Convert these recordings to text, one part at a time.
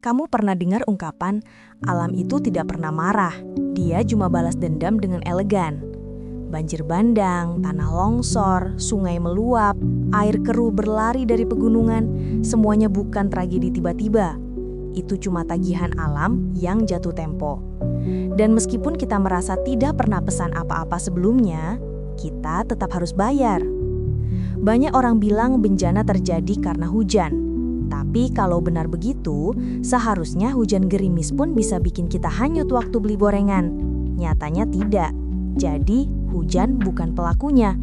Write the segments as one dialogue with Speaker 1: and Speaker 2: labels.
Speaker 1: Kamu pernah dengar ungkapan, alam itu tidak pernah marah, dia cuma balas dendam dengan elegan. Banjir bandang, tanah longsor, sungai meluap, air keruh berlari dari pegunungan, semuanya bukan tragedi tiba-tiba. Itu cuma tagihan alam yang jatuh tempo. Dan meskipun kita merasa tidak pernah pesan apa-apa sebelumnya, kita tetap harus bayar. Banyak orang bilang bencana terjadi karena hujan. Tapi kalau benar begitu, seharusnya hujan gerimis pun bisa bikin kita hanyut waktu beli gorengan. Nyatanya tidak. Jadi, hujan bukan pelakunya.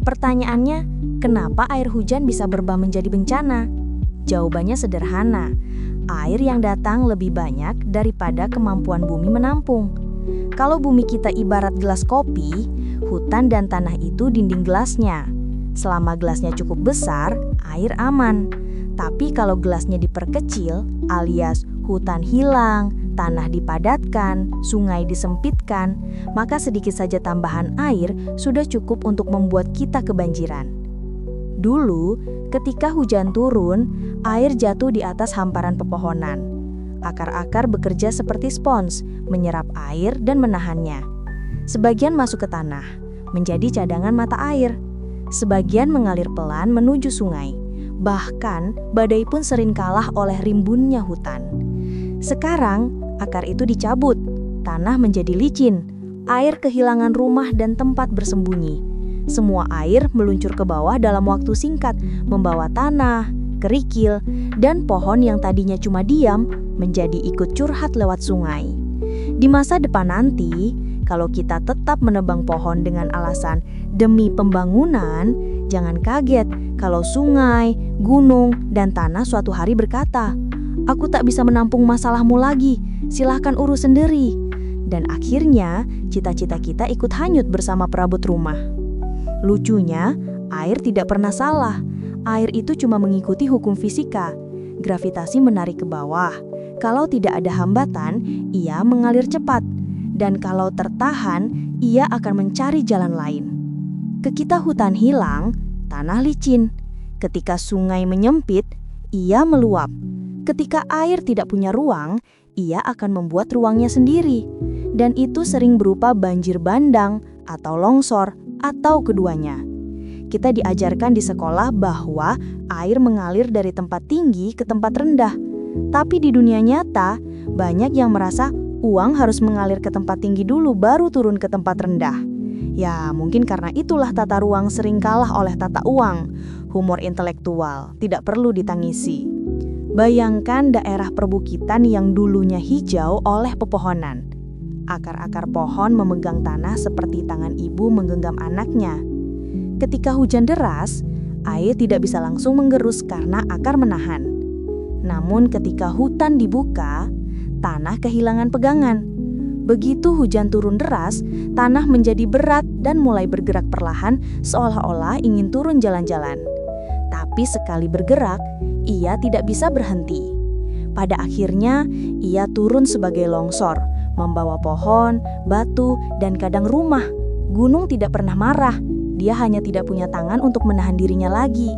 Speaker 1: Pertanyaannya, kenapa air hujan bisa berubah menjadi bencana? Jawabannya sederhana. Air yang datang lebih banyak daripada kemampuan bumi menampung. Kalau bumi kita ibarat gelas kopi, hutan dan tanah itu dinding gelasnya. Selama gelasnya cukup besar, air aman. Tapi kalau gelasnya diperkecil, alias hutan hilang, tanah dipadatkan, sungai disempitkan, maka sedikit saja tambahan air sudah cukup untuk membuat kita kebanjiran. Dulu, ketika hujan turun, air jatuh di atas hamparan pepohonan. Akar-akar bekerja seperti spons, menyerap air dan menahannya. Sebagian masuk ke tanah, menjadi cadangan mata air. Sebagian mengalir pelan menuju sungai. Bahkan, badai pun sering kalah oleh rimbunnya hutan. Sekarang, akar itu dicabut, tanah menjadi licin, air kehilangan rumah dan tempat bersembunyi. Semua air meluncur ke bawah dalam waktu singkat, membawa tanah, kerikil, dan pohon yang tadinya cuma diam, menjadi ikut curhat lewat sungai. Di masa depan nanti, kalau kita tetap menebang pohon dengan alasan demi pembangunan, jangan kaget kalau sungai, gunung, dan tanah suatu hari berkata, "Aku tak bisa menampung masalahmu lagi, silahkan urus sendiri." Dan akhirnya, cita-cita kita ikut hanyut bersama perabot rumah. Lucunya, air tidak pernah salah. Air itu cuma mengikuti hukum fisika. Gravitasi menarik ke bawah. Kalau tidak ada hambatan, ia mengalir cepat. Dan kalau tertahan, ia akan mencari jalan lain. Ketika hutan hilang, tanah licin. Ketika sungai menyempit, ia meluap. Ketika air tidak punya ruang, ia akan membuat ruangnya sendiri. Dan itu sering berupa banjir bandang atau longsor atau keduanya. Kita diajarkan di sekolah bahwa air mengalir dari tempat tinggi ke tempat rendah. Tapi di dunia nyata, banyak yang merasa uang harus mengalir ke tempat tinggi dulu baru turun ke tempat rendah. Ya, mungkin karena itulah tata ruang sering kalah oleh tata uang. Humor intelektual tidak perlu ditangisi. Bayangkan daerah perbukitan yang dulunya hijau oleh pepohonan. Akar-akar pohon memegang tanah seperti tangan ibu menggenggam anaknya. Ketika hujan deras, air tidak bisa langsung menggerus karena akar menahan. Namun ketika hutan dibuka, tanah kehilangan pegangan. Begitu hujan turun deras, tanah menjadi berat dan mulai bergerak perlahan seolah-olah ingin turun jalan-jalan. Tapi sekali bergerak, ia tidak bisa berhenti. Pada akhirnya, ia turun sebagai longsor, membawa pohon, batu, dan kadang rumah. Gunung tidak pernah marah, dia hanya tidak punya tangan untuk menahan dirinya lagi.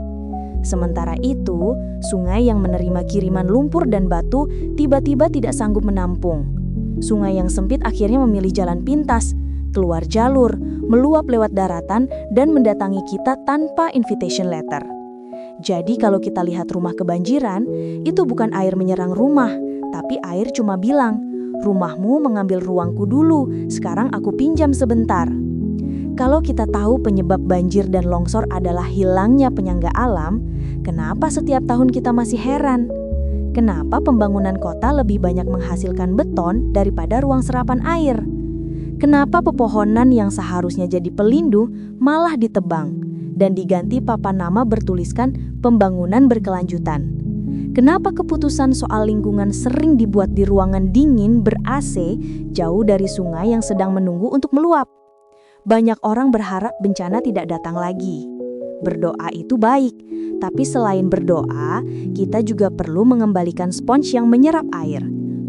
Speaker 1: Sementara itu, sungai yang menerima kiriman lumpur dan batu tiba-tiba tidak sanggup menampung. Sungai yang sempit akhirnya memilih jalan pintas, keluar jalur, meluap lewat daratan, dan mendatangi kita tanpa invitation letter. Jadi kalau kita lihat rumah kebanjiran, itu bukan air menyerang rumah, tapi air cuma bilang, "Rumahmu mengambil ruangku dulu, sekarang aku pinjam sebentar." Kalau kita tahu penyebab banjir dan longsor adalah hilangnya penyangga alam, kenapa setiap tahun kita masih heran? Kenapa pembangunan kota lebih banyak menghasilkan beton daripada ruang serapan air? Kenapa pepohonan yang seharusnya jadi pelindung malah ditebang dan diganti papan nama bertuliskan pembangunan berkelanjutan? Kenapa keputusan soal lingkungan sering dibuat di ruangan dingin ber-AC jauh dari sungai yang sedang menunggu untuk meluap? Banyak orang berharap bencana tidak datang lagi. Berdoa itu baik, tapi selain berdoa, kita juga perlu mengembalikan spons yang menyerap air,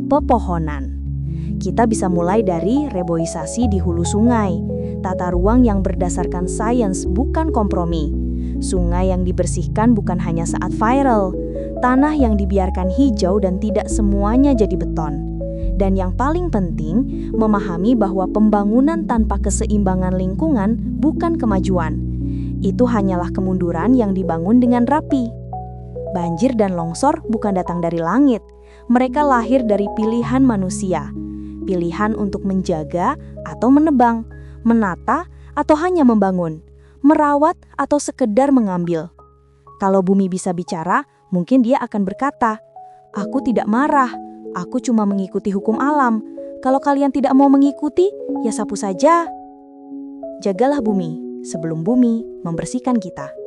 Speaker 1: pepohonan. Kita bisa mulai dari reboisasi di hulu sungai, tata ruang yang berdasarkan sains bukan kompromi. Sungai yang dibersihkan bukan hanya saat viral, tanah yang dibiarkan hijau dan tidak semuanya jadi beton. Dan yang paling penting, memahami bahwa pembangunan tanpa keseimbangan lingkungan bukan kemajuan. Itu hanyalah kemunduran yang dibangun dengan rapi. Banjir dan longsor bukan datang dari langit. Mereka lahir dari pilihan manusia. Pilihan untuk menjaga atau menebang, menata atau hanya membangun, merawat atau sekedar mengambil. Kalau bumi bisa bicara, mungkin dia akan berkata, "Aku tidak marah, aku cuma mengikuti hukum alam. Kalau kalian tidak mau mengikuti, ya sapu saja." Jagalah bumi sebelum bumi membersihkan kita.